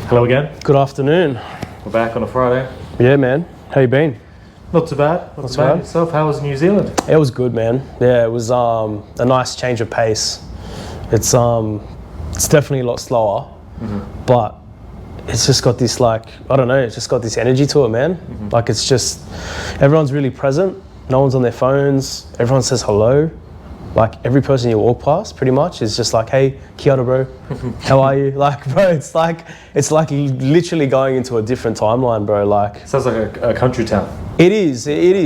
Hello again. Good afternoon. We're back on a Friday. Yeah, man. How you been? Not too bad. Not too bad. Yourself? How was New Zealand? It was good, man. Yeah, it was a nice change of pace. It's definitely a lot slower, but it's just got this it's just got this energy to it, man. Like it's just everyone's really present. No one's on their phones. Everyone says hello. Like every person you walk past pretty much is just like, hey, kia ora, bro. How are you? Like, bro, it's like literally going into a different timeline, bro. Like, sounds like a country town. It is.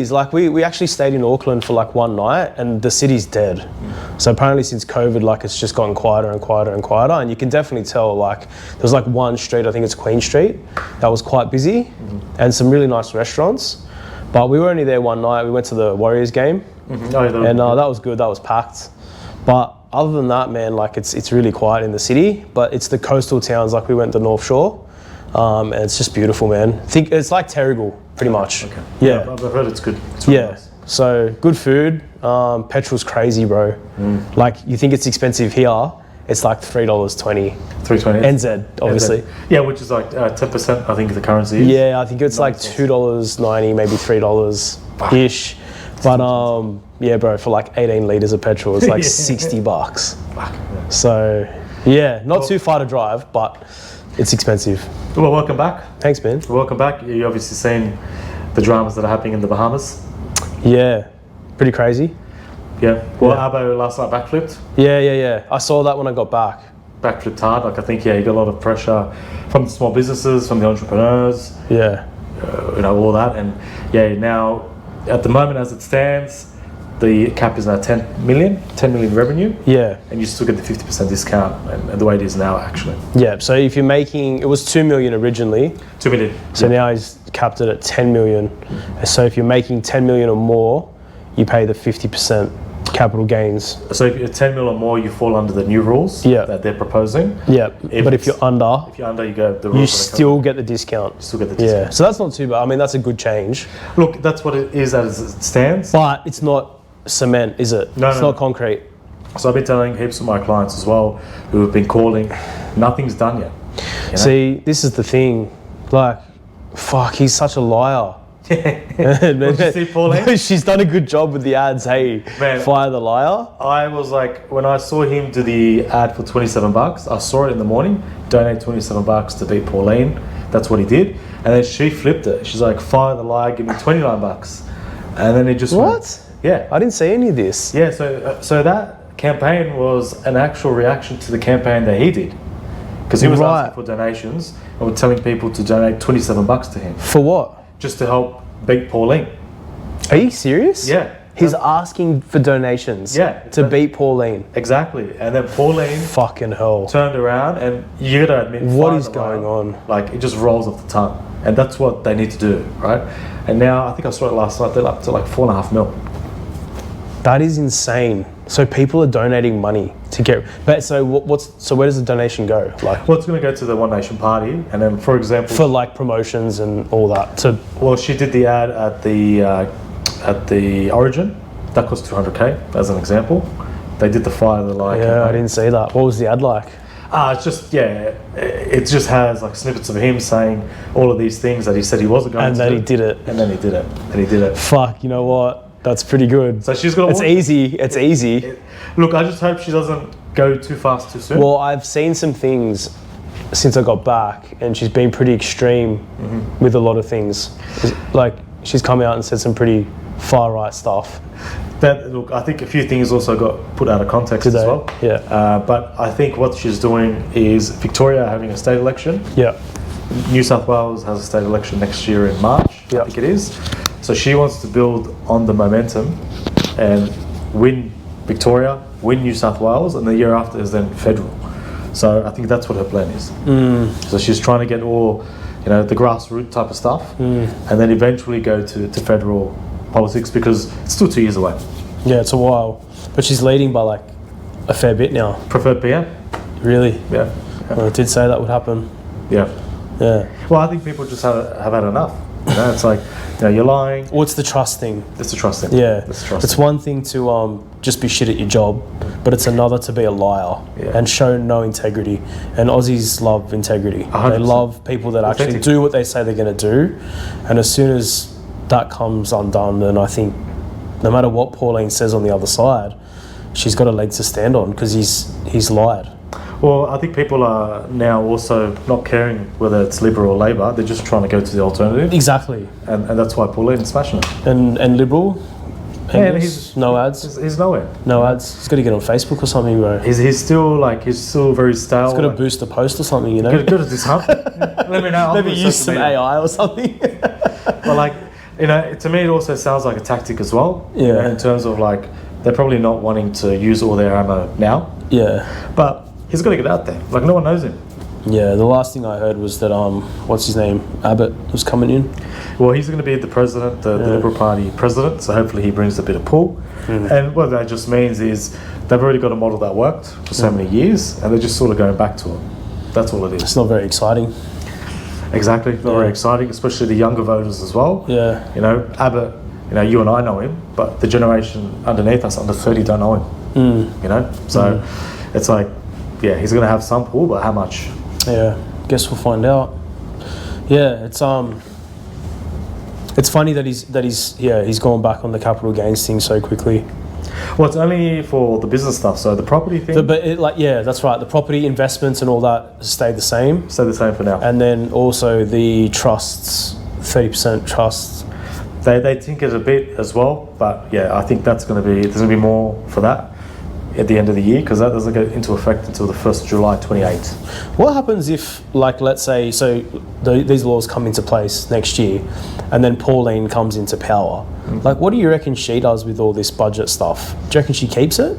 Like we actually stayed in Auckland for like one night and the city's dead. So apparently since COVID, like it's just gotten quieter and quieter and quieter. And you can definitely tell, like there was like one street, I think it's Queen Street, that was quite busy and some really nice restaurants. But we were only there one night. We went to the Warriors game. That was good. That was packed. But other than that, man, like it's really quiet in the city. But it's the coastal towns, like we went to North Shore, and it's just beautiful, man. Think it's like Terrigal, pretty much. Okay. Yeah, I've heard it's good. It's really nice. So good food. Petrol's crazy, bro. Like you think it's expensive here. It's like $3.20. $3.20. NZ, obviously. Yeah, which is like 10%, I think the currency is. Yeah, I think it's like $2.90, maybe $3-ish. But yeah, bro, for like 18 litres of petrol, it's like $60. So yeah, not too far to drive, but it's expensive. Well, welcome back. Thanks, man. Welcome back. You've obviously seen the dramas that are happening in the Bahamas. Yeah, pretty crazy. Yeah. Well, Arbo last night backflipped. Yeah. I saw that when I got back. Backflipped hard. Like I think, you got a lot of pressure from the small businesses, from the entrepreneurs. Yeah. All that. And now at the moment as it stands, the cap is now 10 million revenue. Yeah. And you still get the 50% discount and the way it is now, actually. Yeah. So if you're making, it was 2 million originally. 2 million. So now he's capped it at 10 million. So if you're making 10 million or more, you pay the 50% capital gains. So if you're 10 mil or more, you fall under the new rules that they're proposing. Yeah. But if you're under, you go the rules. You still get the discount. Yeah. So that's not too bad. I mean, that's a good change. Look, that's what it is as it stands. But it's not cement, is it? No, it's not concrete. So I've been telling heaps of my clients as well who have been calling, nothing's done yet. See, this is the thing. Like, fuck, he's such a liar. Did you see Pauline? She's done a good job with the ads. Hey, man, fire the liar. I was like, when I saw him do the ad for $27, I saw it in the morning. Donate $27 to beat Pauline. That's what he did, and then she flipped it. She's like, fire the liar, give me $29, and then it just what? Yeah, I didn't see any of this. Yeah, so that campaign was an actual reaction to the campaign that he did, because he was asking for donations and was telling people to donate $27 to him. For what? Just to help beat Pauline. Are you serious? Yeah. He's asking for donations to beat Pauline. Exactly. And then Pauline fucking hell turned around, and you gotta admit, what is going on? Like, it just rolls off the tongue. And that's what they need to do, right? And now, I think I saw it last night, they're up to like 4.5 mil. That is insane. So people are donating money to get, but so where does the donation go? Like, well, it's going to go to the One Nation Party, and then, for example, for like promotions and all that. Well, she did the ad at the Origin. That cost $200K as an example. They did the fire the like. Yeah, I didn't see that. What was the ad like? It's just it just has like snippets of him saying all of these things that he said he wasn't going to do. And then he did it. And then he did it. And he did it. Fuck, you know what? That's pretty good. So she's got. It's easy. Look, I just hope she doesn't go too fast too soon. Well, I've seen some things since I got back, and she's been pretty extreme with a lot of things. Like, she's come out and said some pretty far right stuff. Look, I think a few things also got put out of context as well. Yeah. But I think what she's doing is Victoria having a state election. Yeah. New South Wales has a state election next year in March. I think it is. So she wants to build on the momentum and win Victoria, win New South Wales, and the year after is then federal. So I think that's what her plan is. So she's trying to get all, the grassroots type of stuff, and then eventually go to federal politics, because it's still 2 years away. Yeah, it's a while. But she's leading by like a fair bit now. Preferred PM? Really? Yeah. Well, it did say that would happen. Yeah. Yeah. Well, I think people just have had enough. You know, it's like, you know, you're lying. What's the trust thing? It's a trust thing. Yeah, It's a trust it's thing. one thing to just be shit at your job, but it's another to be a liar Yeah. and show no integrity. And Aussies love integrity. 100%. They love people that actually Authentic. do what they say they're going to do. And as soon as that comes undone, then I think no matter what Pauline says on the other side, she's got a leg to stand on because he's lied. Well, I think people are now also not caring whether it's Liberal or Labor. They're just trying to go to the alternative. Exactly. And that's why Pauline's smashing it. And Liberal? Yeah, Engels, he's- no ads? He's nowhere. No ads. He's got to get on Facebook or something, bro. He's still very stale. He's got to like, boost a post or something, you know? Go to this hunt. Let me know. I'll Maybe do use social some media. AI or something. But like, you know, to me it also sounds like a tactic as well. Yeah. You know, in terms of like, they're probably not wanting to use all their ammo now. Yeah. But he's got to get out there. Like, no one knows him. Yeah, the last thing I heard was that what's his name, Abbott was coming in. Well, he's going to be the president, the Liberal Party president, so hopefully he brings a bit of pull. And what that just means is they've already got a model that worked for so many years, and they're just sort of going back to it. That's all it is. It's not very exciting. Exactly. Not very exciting, especially the younger voters as well. Yeah. You know, Abbott, you know, you and I know him, but the generation underneath us, under 30, don't know him. You know? So it's like, yeah, he's going to have some pull, but how much? Yeah, guess we'll find out. Yeah, it's funny that he's gone back on the capital gains thing so quickly. Well, it's only for the business stuff, so the property thing That's right. The property investments and all that stayed the same, stay the same for now. and then also the trusts, 30% trusts. They tinkered a bit as well, but yeah, I think there's going to be more for that at the end of the year, because that doesn't go into effect until the 1st of July 28. What happens if, like, let's say, these laws come into place next year, and then Pauline comes into power? Like, what do you reckon she does with all this budget stuff? Do you reckon she keeps it?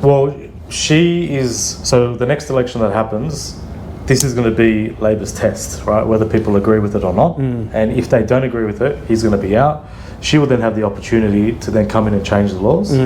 Well, so the next election that happens, this is going to be Labor's test, right? Whether people agree with it or not. And if they don't agree with it, he's going to be out. She will then have the opportunity to then come in and change the laws.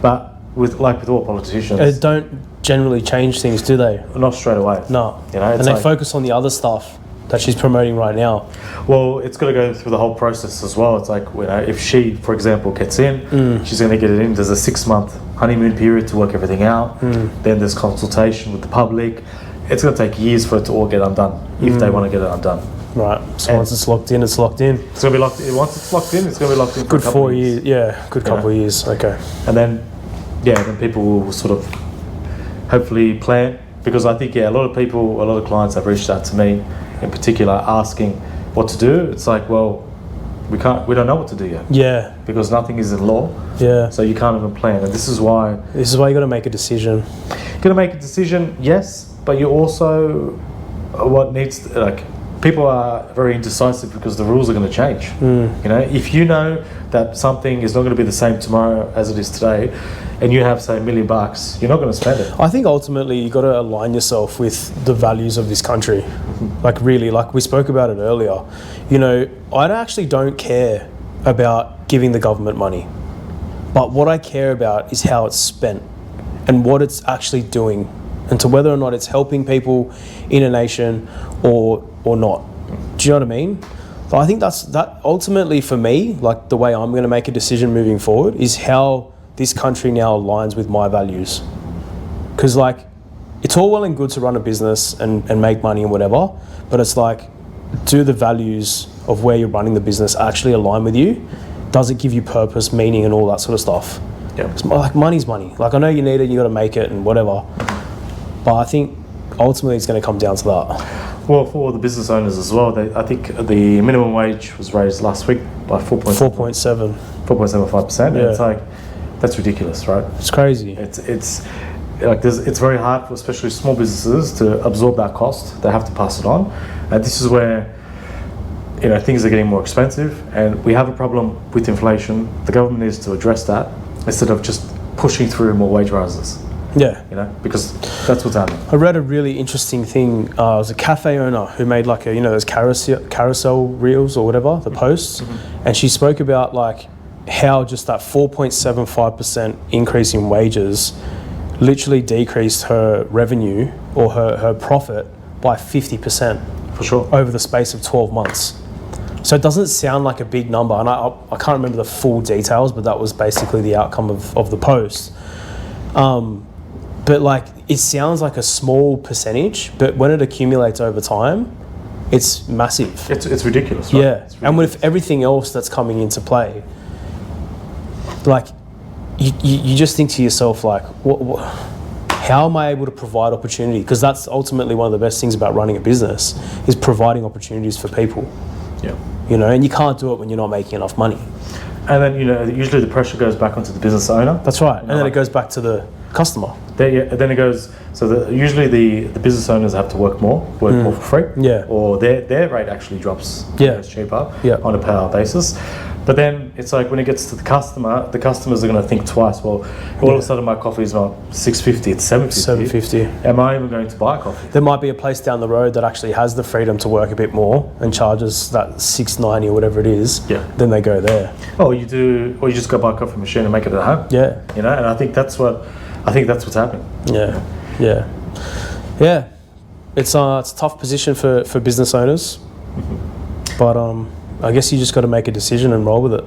But with all politicians, They don't generally change things, do they? not straight away. No. You know, it's And they like- focus on the other stuff that she's promoting right now. Well, it's got to go through the whole process as well. It's like, you know, if she, for example, gets in, she's going to get it in. There's a 6-month honeymoon period to work everything out. Then there's consultation with the public. It's going to take years for it to all get undone, if they want to get it undone. Right. So And- once it's locked in, it's locked in. It's going to be locked in. Once it's locked in, it's going to be locked in for Good a couple 4 of years. Yeah, good couple of years. Okay. And then people will sort of hopefully plan, because I think, a lot of clients have reached out to me in particular asking what to do. It's like, well, we don't know what to do yet, Yeah. because nothing is in law, Yeah. so you can't even plan. And this is why This is why you got to make a decision. you're going to make a decision, yes, but you also, people are very indecisive because the rules are going to change. You know, if you know that something is not going to be the same tomorrow as it is today, and you have, say, $1 million, you're not going to spend it. I think ultimately you got to align yourself with the values of this country. Like, really, like we spoke about it earlier. You know, I actually don't care about giving the government money, but what I care about is how it's spent and what it's actually doing, and to whether or not it's helping people in a nation or not. Do you know what I mean? So I think that ultimately for me, like the way I'm going to make a decision moving forward is how this country now aligns with my values. Because like, it's all well and good to run a business and make money and whatever, but it's like, do the values of where you're running the business actually align with you? Does it give you purpose, meaning, and all that sort of stuff? Yeah. It's like, money's money. Like, I know you need it, you got to make it and whatever, but I think ultimately it's going to come down to that. Well, for the business owners as well, I think the minimum wage was raised last week by 4.7. 4.75%. Yeah. And it's like, that's ridiculous, right? It's crazy. It's like it's very hard for especially small businesses to absorb that cost. They have to pass it on, and this is where, you know, things are getting more expensive, and we have a problem with inflation. The government needs to address that instead of just pushing through more wage rises. Yeah. You know, because that's what's happening. I read a really interesting thing. It was a cafe owner who made like those carousel reels or whatever, the posts, and she spoke about like how just that 4.75% increase in wages literally decreased her revenue or her profit by 50% For sure. over the space of 12 months. So it doesn't sound like a big number, and I can't remember the full details, but that was basically the outcome of the post. But like, it sounds like a small percentage, but when it accumulates over time, it's massive. It's ridiculous, right? Yeah, It's ridiculous. and with everything else that's coming into play, like, you just think to yourself, like, how am I able to provide opportunity? Because that's ultimately one of the best things about running a business, is providing opportunities for people. Yeah. You know, and you can't do it when you're not making enough money. And then, usually the pressure goes back onto the business owner. That's right. And then it goes back to the customer. Then it goes, so usually the business owners have to work more for free. Yeah. Or their rate actually drops. Yeah. It's cheaper Yeah. on a per hour basis. But then it's like when it gets to the customers are going to think twice. Well, all of a sudden my coffee is not $6.50, it's $7.50. $7.50. Am I even going to buy coffee? There might be a place down the road that actually has the freedom to work a bit more and charges that $6.90 or whatever it is. Yeah. Then they go there. Or you just go buy a coffee machine and make it at home. Yeah. And I think that's what's happening. Yeah. It's a tough position for business owners, but I guess you just got to make a decision and roll with it.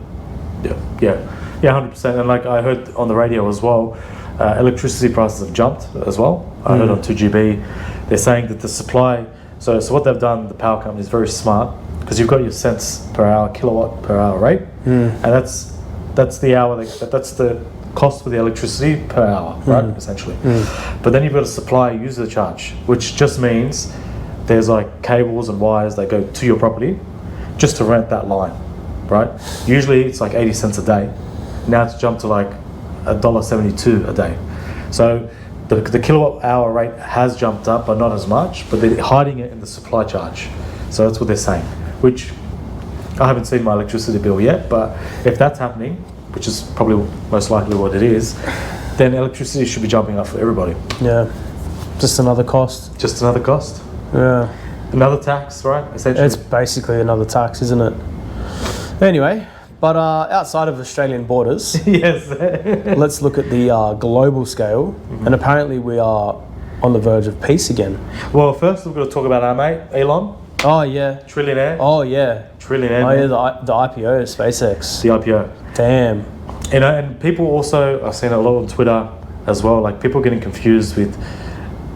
Yeah, 100%. And like I heard on the radio as well, electricity prices have jumped as well. I heard on 2GB, they're saying that the supply. So what they've done, the power company is very smart, because you've got your cents per hour, kilowatt per hour rate, and that's the hour. That's the cost for the electricity per hour, right? Essentially. But then you've got a supply user charge, which just means there's like cables and wires that go to your property just to rent that line, right? Usually it's like 80 cents a day. Now it's jumped to like $1.72 a day. So the kilowatt hour rate has jumped up, but not as much, but they're hiding it in the supply charge. So that's what they're saying, which I haven't seen my electricity bill yet, but if that's happening, which is probably most likely what it is, then electricity should be jumping up for everybody. Yeah. Just another cost. Just another cost. Yeah. Another tax, right? Essentially. It's basically another tax, isn't it? Anyway, but outside of Australian borders, Yes. let's look at the global scale. And apparently we are on the verge of peace again. Well, first we've got to talk about our mate, Elon. Oh, yeah. Trillionaire. Oh, yeah. Trillionaire. Oh, yeah, the IPO, SpaceX. The IPO. Damn. And people also, I've seen a lot on Twitter as well, like people getting confused with,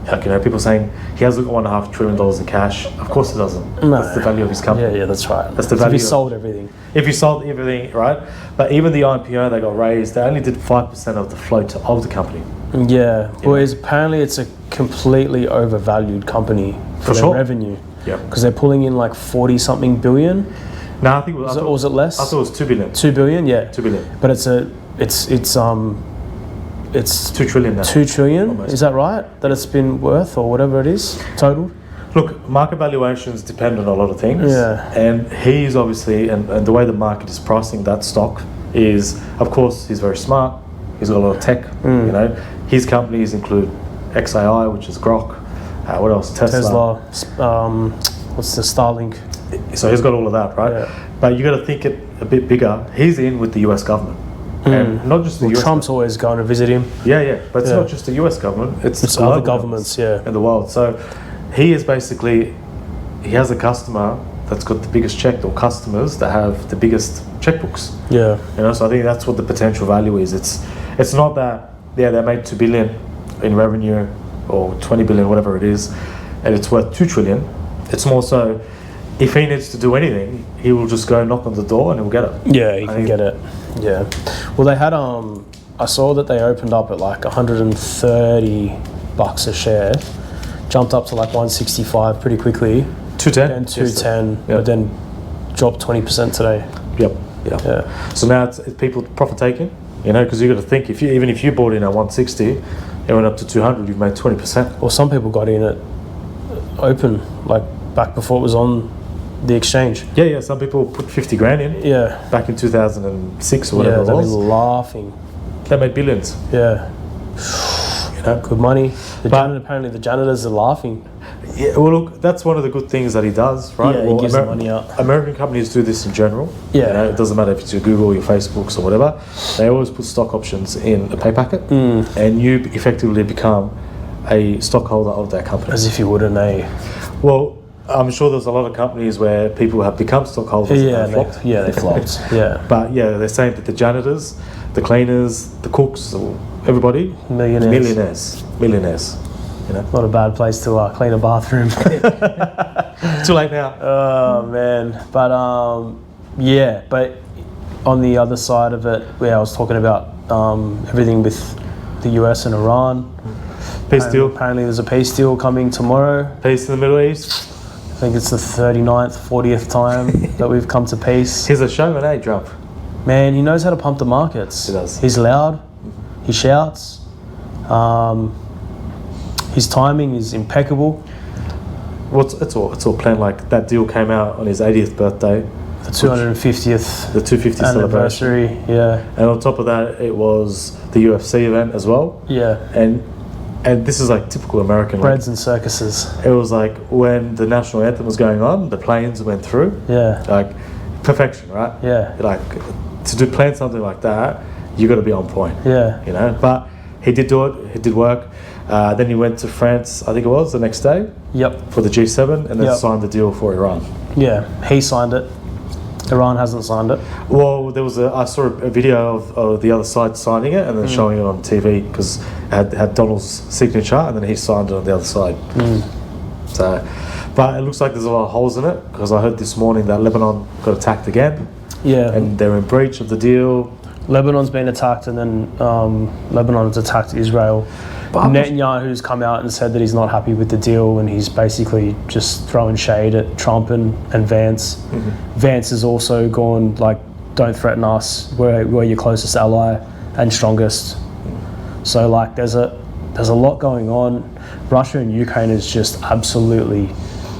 like, people saying he has $1.5 trillion in cash. Of course he doesn't. No. That's the value of his company. Yeah, that's right. That's the If value. he sold everything. If you sold everything, right? But even the IPO they got raised, they only did 5% of the float of the company. Yeah. Whereas apparently it's a completely overvalued company for their sure. revenue. Yeah. Because they're pulling in like 40-something billion. No, I think it was, Or was it less? I thought it was 2 billion. 2 billion, yeah. 2 billion. But it's 2 trillion now. 2 trillion. Almost. Is that right? That it's been worth, or whatever it is, total. Look, market valuations depend on a lot of things. Yeah. And he's obviously, and the way the market is pricing that stock is, of course, he's very smart. He's got a lot of tech. His companies include XAI, which is Grok. What else? Tesla. What's the Starlink? So he's got all of that, right? Yeah. But you got to think it a bit bigger. He's in with the US government. And not just the US Trump's always going to visit him. Yeah. But it's not just the US government, it's It's global other governments, yeah. in the world. So he is basically, he has a customer that's got the biggest check, or customers that have the biggest checkbooks. Yeah. So I think that's what the potential value is. It's not that, they made 2 billion in revenue or 20 billion, whatever it is, and it's worth 2 trillion. It's more so, if he needs to do anything, he will just go knock on the door and he'll get it. Yeah, he can get it. Yeah. Well, they had I saw that they opened up at like $130 a share, jumped up to like 165 pretty quickly. 210. Then 210, Yeah. but then dropped 20% today. Yep. Yeah. So now it's people profit taking, because you got to think, even if you bought in at 160, it went up to 200, you've made 20%. Well, some people got in at open, like back before it was on the exchange. Yeah. Some people put 50 grand in. Yeah. Back in 2006 or whatever Yeah, it they've was. been laughing. They made billions. Yeah. Good money. Apparently the janitors are laughing. Yeah, well, look, that's one of the good things that he does, right? Yeah, well, he gives the money out. American companies do this in general. Yeah. It doesn't matter if it's your Google, your Facebooks, or whatever. They always put stock options in a pay packet, and you effectively become a stockholder of that company. As if you wouldn't, eh? Well, I'm sure there's a lot of companies where people have become stockholders and have flopped. They flopped. Yeah. But yeah, they're saying that the janitors, the cleaners, the cooks, everybody, millionaires. You know, Not a bad place to clean a bathroom. too late now. Oh man, but but on the other side of it, I was talking about everything with the US and Iran. Peace deal. Apparently, there's a peace deal coming tomorrow. Peace in the Middle East. I think it's the 39th, 40th time that we've come to peace. He's a showman, eh, Trump? Man, he knows how to pump the markets. He does. He's loud. He shouts. His timing is impeccable. It's all planned. Like that deal came out on his 80th birthday. The 250th. The 250th anniversary. celebration. Yeah. And on top of that, it was the UFC event as well. Yeah. And this is like typical American. Breads and circuses. It was like when the national anthem was going on, the planes went through. Yeah. Like perfection, right? Yeah. Like to plan something like that, you got to be on point. Yeah. You know, but he did do it. He did work. Then he went to France, I think it was, the next day. Yep. For the G7, and then signed the deal for Iran. Yeah, he signed it. Iran hasn't signed it. Well, I saw a video of the other side signing it and then showing it on TV because it had Donald's signature and then he signed it on the other side. So, but it looks like there's a lot of holes in it because I heard this morning that Lebanon got attacked again. Yeah. And they're in breach of the deal. Lebanon's been attacked and then Lebanon's attacked Israel. Netanyahu's come out and said that he's not happy with the deal and he's basically just throwing shade at Trump and Vance. Vance has also gone like, don't threaten us, we're your closest ally and strongest. So like there's a lot going on. Russia and Ukraine is just absolutely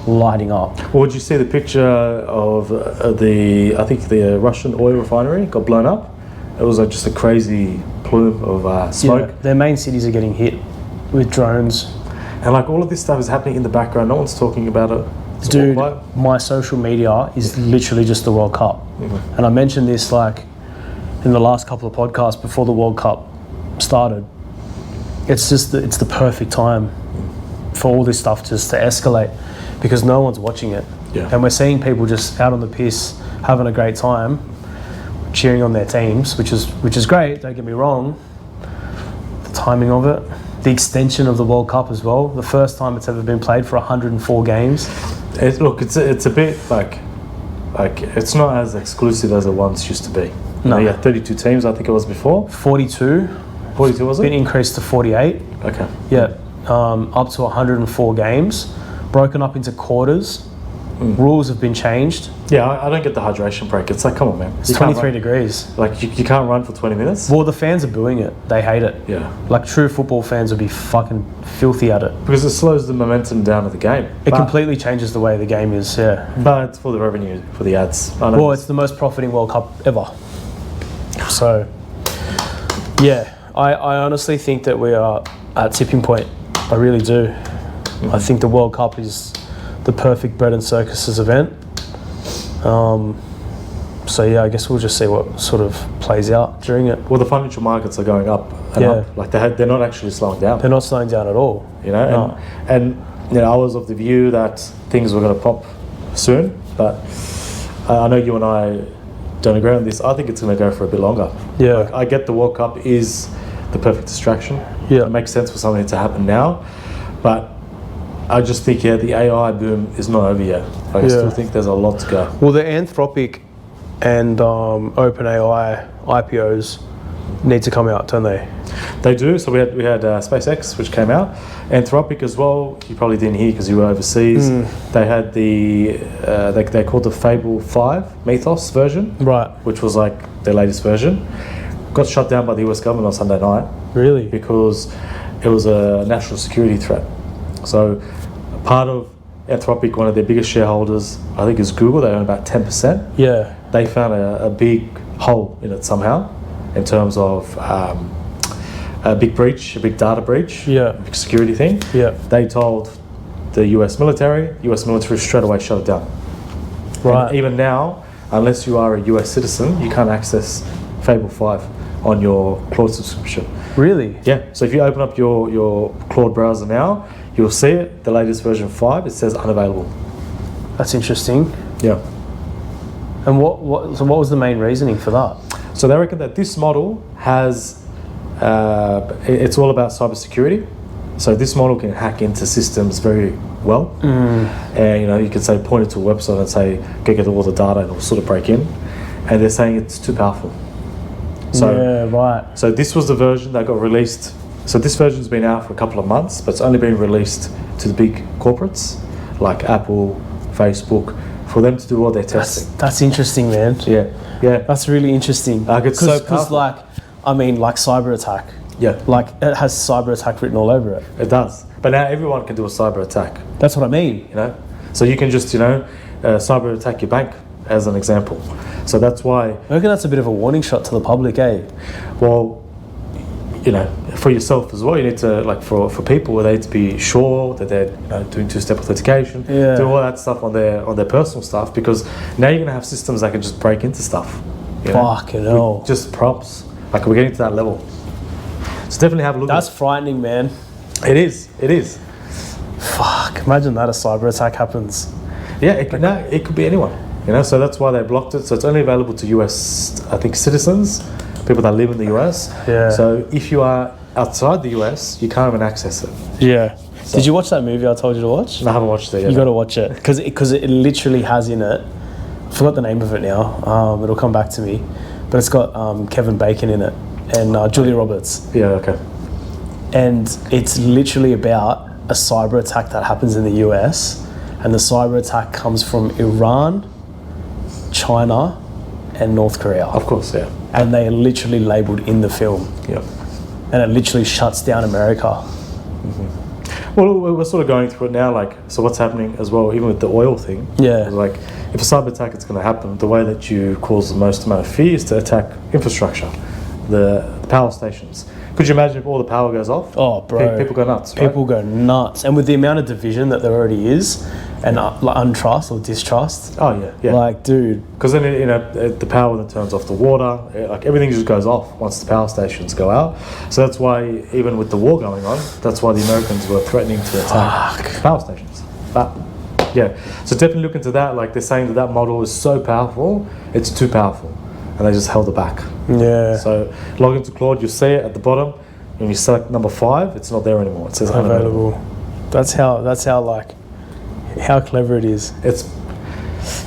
lighting up. Well, did you see the picture of I think the Russian oil refinery got blown up? It was like just a crazy plume of smoke. Yeah, their main cities are getting hit with drones. And like all of this stuff is happening in the background. No one's talking about it. It's Dude, my social media is literally just the World Cup. And I mentioned this like in the last couple of podcasts before the World Cup started. It's the perfect time for all this stuff just to escalate because no one's watching it. Yeah. And we're seeing people just out on the piss having a great time, cheering on their teams, which is great, don't get me wrong. The timing of it, the extension of the World Cup as well, the first time it's ever been played for 104 games. It's a bit like it's not as exclusive as it once used to be. No. You had 32 teams, I think it was before. 42. 42 was it? Been increased to 48. Okay. Yeah, up to 104 games, broken up into quarters. Rules have been changed. Yeah, I don't get the hydration break. It's like, come on, man. It's 23 degrees. Like, you can't run for 20 minutes? Well, the fans are booing it. They hate it. Yeah. Like, true football fans would be fucking filthy at it. Because it slows the momentum down of the game. It completely changes the way the game is, yeah. But it's for the revenue, for the ads. Well, it's the most profiting World Cup ever. So, yeah, I honestly think that we are at tipping point. I really do. I think the World Cup is the perfect bread and circuses event. So yeah, I guess we'll just see what sort of plays out during it. Well, the financial markets are going up and up. Like they're not actually slowing down. They're not slowing down at all. You know, No. and you know, I was of the view that things were going to pop soon, but I know you and I don't agree on this. I think it's going to go for a bit longer. Yeah. Like, I get the World Cup is the perfect distraction. Yeah. It makes sense for something to happen now, but I just think, the AI boom is not over yet. I still think there's a lot to go. Well, the Anthropic and OpenAI IPOs need to come out, don't they? They do. So we had SpaceX, which came out. Anthropic as well. You probably didn't hear because you were overseas. They had they called the Fable 5 Mythos version, Right. which was like their latest version. Got shut down by the US government on Sunday night Really? because it was a national security threat. So part of Anthropic, one of their biggest shareholders, I think, is Google. They own about 10%. Yeah. They found a big hole in it somehow, in terms of a big breach, a big data breach, Yeah. a big security thing. Yeah. They told the US military straight away shut it down. Right. And even now, unless you are a US citizen, you can't access Fable 5 on your Claude subscription. Really? Yeah, so if you open up your Claude browser now, you'll see it, the latest version 5, it says unavailable. That's interesting. Yeah. And what was the main reasoning for that? So they reckon that this model has, it's all about cybersecurity. So this model can hack into systems very well. And, you know, you can say, point it to a website and say, go get all the data, and it'll sort of break in. And they're saying it's too powerful. So, yeah, right. So this was the version that got released. So this version's been out for a couple of months, but it's only been released to the big corporates like Apple, Facebook, for them to do all their testing. That's interesting, man. Yeah. That's really interesting. It's so because like cyber attack. Yeah. Like it has cyber attack written all over it. It does. But now everyone can do a cyber attack. That's what I mean. You know, so you can just cyber attack your bank as an example. So that's why. I reckon that's a bit of a warning shot to the public, eh? Well, you know, for yourself as well, you need to, like, for people, they need to be sure that they're doing two-step authentication, do all that stuff on their personal stuff, because now you're gonna have systems that can just break into stuff. Fucking hell. Just prompts. Like, we're getting to that level. So definitely have a look. That's frightening, man. It is. Fuck. Imagine that a cyber attack happens. Yeah, it could be anyone. You know, so that's why they blocked it. So it's only available to US, I think, citizens, people that live in the US. Yeah. So if you are outside the US, you can't even access it. Yeah. So, did you watch that movie I told you to watch? I haven't watched it yet. You got to watch it because it literally has in it. I forgot the name of it now. It'll come back to me, but it's got Kevin Bacon in it and Julia Roberts. Yeah. Okay. And it's literally about a cyber attack that happens in the US, and the cyber attack comes from Iran, China, and North Korea. Of course, yeah. And they are literally labelled in the film. Yeah. And it literally shuts down America. Well, we're sort of going through it now, like, so what's happening as well, even with the oil thing. Yeah. Like, if a cyber attack is going to happen, the way that you cause the most amount of fear is to attack infrastructure, the power stations. Could you imagine if all the power goes off? Oh, bro. People go nuts, right? People go nuts. And with the amount of division that there already is, and like untrust or distrust. Oh, yeah. Like, dude. Because then, the power then turns off the water. Like, everything just goes off once the power stations go out. So that's why, even with the war going on, that's why the Americans were threatening to attack power stations. But, yeah. So definitely look into that. Like, they're saying that model is so powerful, it's too powerful. And they just held it back. Yeah. So log into Claude, you'll see it at the bottom. When you select number 5, it's not there anymore. It says unavailable. That's how how clever it is.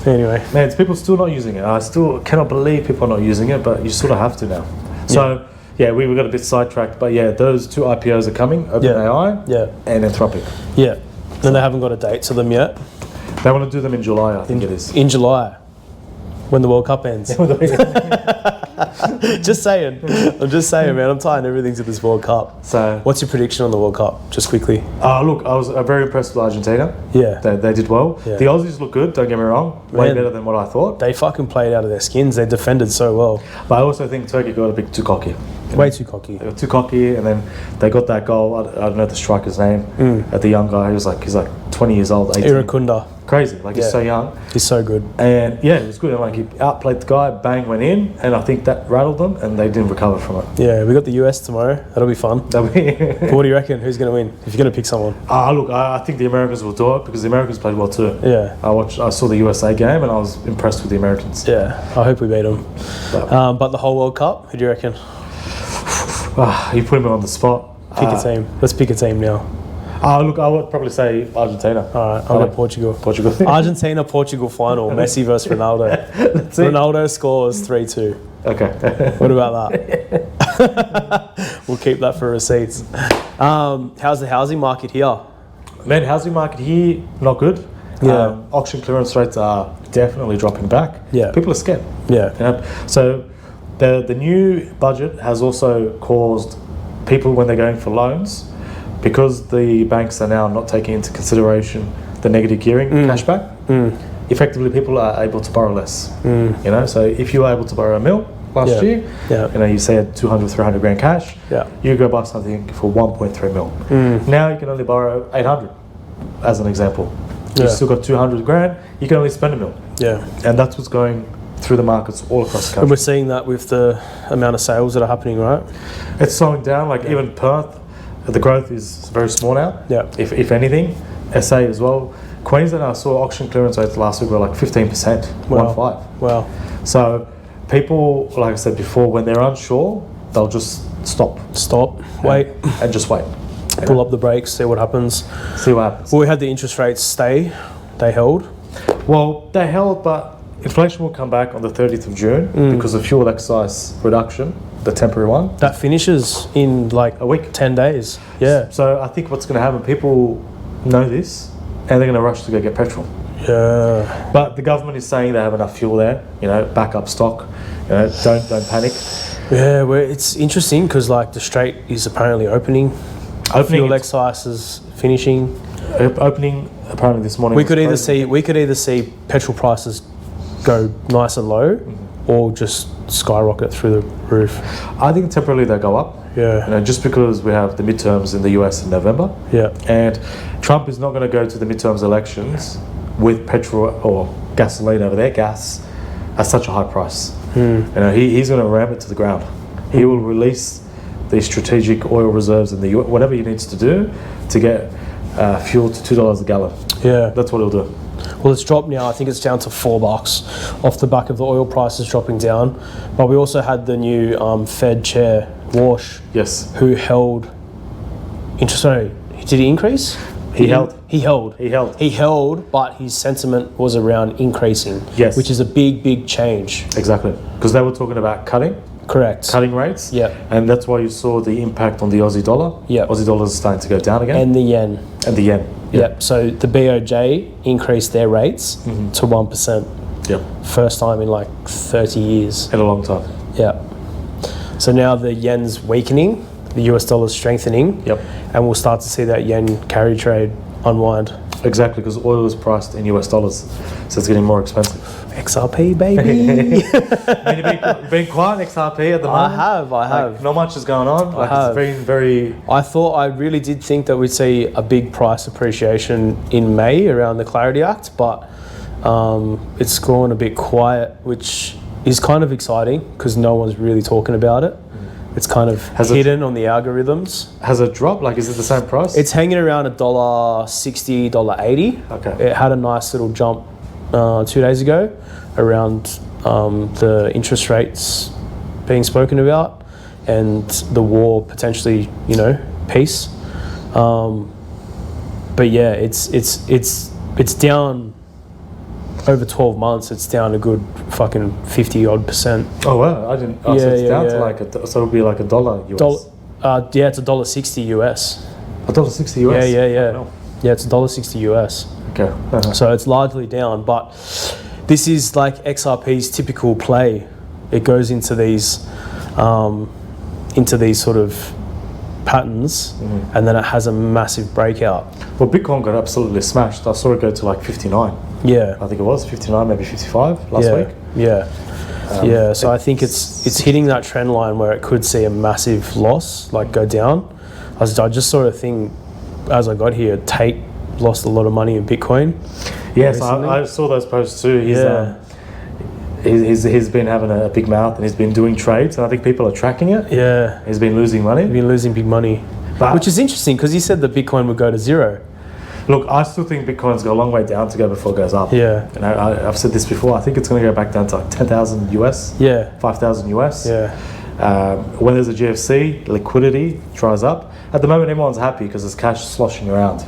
Anyway. Man, it's people still not using it. I still cannot believe people are not using it, but you sort of have to now. So, we got a bit sidetracked, but those 2 IPOs are coming, OpenAI and Anthropic. Yeah. And they haven't got a date to them yet. They want to do them in July, I think it is. In July. When the World Cup ends. Just saying. I'm just saying, man. I'm tying everything to this World Cup. So, what's your prediction on the World Cup? Just quickly. Look, I was very impressed with Argentina. Yeah. They did well. Yeah. The Aussies look good, don't get me wrong. Way better than what I thought. They fucking played out of their skins. They defended so well. But I also think Turkey got a bit too cocky. Way too cocky. They got too cocky, and then they got that goal. I don't know the striker's name. The young guy, he's like 20 years old, 18. Irakunda. Crazy, like he's so young. He's so good. And it was good. And like he outplayed the guy, bang, went in, and I think that rattled them, and they didn't recover from it. Yeah, we got the US tomorrow. That'll be fun. But what do you reckon? Who's going to win? If you're going to pick someone. Look, I think the Americans will do it because the Americans played well too. Yeah. I saw the USA game, and I was impressed with the Americans. Yeah, I hope we beat them. But the whole World Cup, who do you reckon? You put me on the spot. Pick a team. Let's pick a team now. Look, I would probably say Argentina. All right, I'll go Portugal. Argentina, Portugal final. Messi versus Ronaldo. Ronaldo scores 3-2. Okay. What about that? We'll keep that for receipts. How's the housing market here? Man, housing market here, not good. Yeah. Auction clearance rates are definitely dropping back. Yeah. People are scared. Yeah. So the new budget has also caused people, when they're going for loans, because the banks are now not taking into consideration the negative gearing cashback, effectively people are able to borrow less. So if you were able to borrow $1 million last year, you said 200, 300 grand cash, you go buy something for 1.3 million. Now you can only borrow 800, as an example. You've still got 200 grand, you can only spend $1 million. Yeah. And that's what's going through the markets all across the country. And we're seeing that with the amount of sales that are happening, right? It's slowing down, even Perth, the growth is very small now. Yeah. If anything, SA as well, Queensland, I saw auction clearance rates last week were like 15%. Wow. 1.5. Wow. So people, like I said before, when they're unsure, they'll just stop. Wait. And just wait. Pull up the brakes, see what happens. See what happens. Well, we had the interest rates stay. They held. Well, they held, but inflation will come back on the 30th of June because of fuel excise reduction, the temporary one. That finishes in like a week. 10 days. Yeah. So I think what's going to happen, people know this and they're going to rush to go get petrol. Yeah. But the government is saying they have enough fuel there, back up stock, don't panic. Yeah, well, it's interesting because like the Strait is apparently opening. Fuel excise is finishing. Opening apparently this morning. We could either see petrol prices go nice and low, or just skyrocket through the roof. I think temporarily they go up. Yeah. Just because we have the midterms in the US in November. Yeah. And Trump is not going to go to the midterms elections with petrol or gasoline over there, gas, at such a high price. He's going to ram it to the ground. He will release the strategic oil reserves in the US, whatever he needs to do to get fuel to $2 a gallon. Yeah. That's what he'll do. Well, it's dropped now. I think it's down to $4 off the back of the oil prices dropping down. But we also had the new Fed chair, Walsh. Yes. Who held interest rate. Did he increase? He held. He held, but his sentiment was around increasing. Yes. Which is a big change. Exactly. Because they were talking about cutting. Correct. Cutting rates. Yeah. And that's why you saw the impact on the Aussie dollar. Yeah. Aussie dollar is starting to go down again. And the yen. Yep. So the BOJ increased their rates to 1%. Yep. First time in like 30 years. In a long time. Yeah. So now the yen's weakening, the US dollar's strengthening. Yep. And we'll start to see that yen carry trade unwind. Exactly, because oil is priced in US dollars, so it's getting more expensive. XRP, baby. You've been quiet, XRP, at the moment. I have. Not much is going on. It's been very... I really did think that we'd see a big price appreciation in May around the Clarity Act, but it's gone a bit quiet, which is kind of exciting because no one's really talking about it. It's kind of hidden on the algorithms. Has it dropped? Is it the same price? It's hanging around $1.60, $1.80. Okay. It had a nice little jump 2 days ago around the interest rates being spoken about and the war potentially, peace. But yeah, it's down over 12 months. It's down a good fucking 50% odd. Oh wow, I didn't. So it's down to so it'll be like $1 US. It's $1.60 US. $1.60 US. Yeah. Yeah, it's $1.60 US. Okay. So it's largely down, but this is like XRP's typical play. It goes into these sort of patterns, and then it has a massive breakout. Well, Bitcoin got absolutely smashed. I saw it go to like 59. Yeah. I think it was 59, maybe 55 last week. Yeah. So I think it's hitting that trend line where it could see a massive loss, go down. I just saw a thing as I got here. Tate lost a lot of money in Bitcoin. Yes, I saw those posts too. He's been having a big mouth and he's been doing trades, and I think people are tracking it. Yeah. He's been losing money. He's been losing big money. Which is interesting because he said that Bitcoin would go to zero. Look, I still think Bitcoin's got a long way down to go before it goes up. Yeah. And I've said this before, I think it's going to go back down to like 10,000 US. Yeah. 5,000 US. Yeah. When there's a GFC, liquidity dries up. At the moment, everyone's happy because there's cash sloshing around.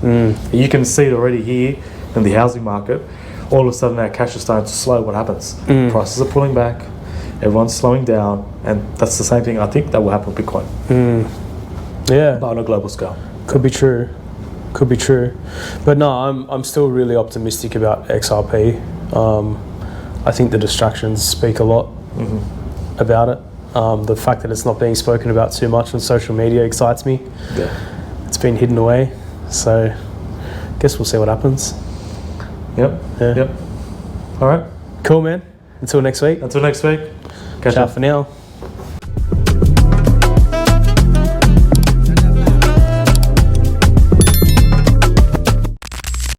You can see it already here in the housing market. All of a sudden, our cash is starting to slow. What happens? Prices are pulling back. Everyone's slowing down. And that's the same thing I think that will happen with Bitcoin. Yeah. But on a global scale. Could be true. But no, I'm still really optimistic about XRP. I think the distractions speak a lot about it. The fact that it's not being spoken about too much on social media excites me. Yeah. It's been hidden away. So I guess we'll see what happens. Yep. All right. Cool, man. Until next week. Catch Ciao up. for now.